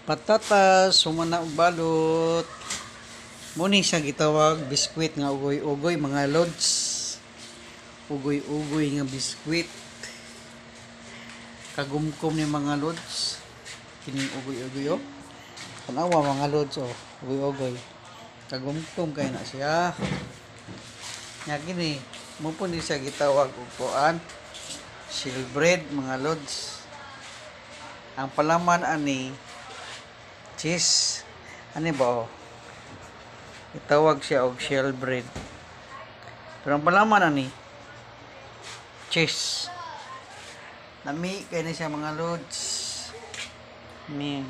Patatas, sumana og balot. Muni siya gitawag biskwit nga ugoy-ugoy mga lods. Ugoy-ugoy nga biskwit. Kagumkom ni mga lods. Kining ugoy-ugoy oh. Tanawa mga lods oh, ugoy-ugoy. Kagumkom kay na siya. Nya kini mo po ni siya gitawag og kuan. Shell bread mga lods. Ang palaman ani cheese. Ani ba oh? Itawag siya og shell bread. Pero ang palaman ani cheese. Nami kay na siya mga lods. Ni.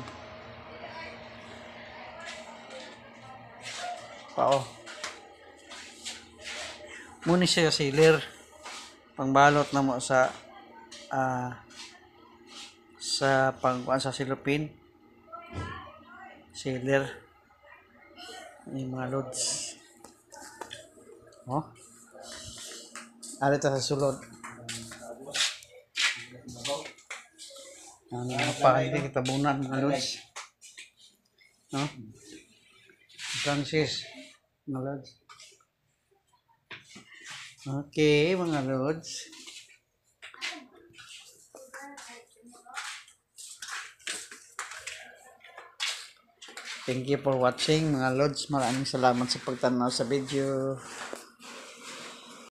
Pao. Muna siya sealer. Pangbalot na mo sa pangkuan sa silupin. Sealer. Ni mga lods. Oh. Ari ta sa sulod. Ang napakhindi kita bunan mga lods. No? Francis. Mga lods. Okay, mga lods. Thank you for watching mga lods. Maraming salamat sa pagtanaw sa video.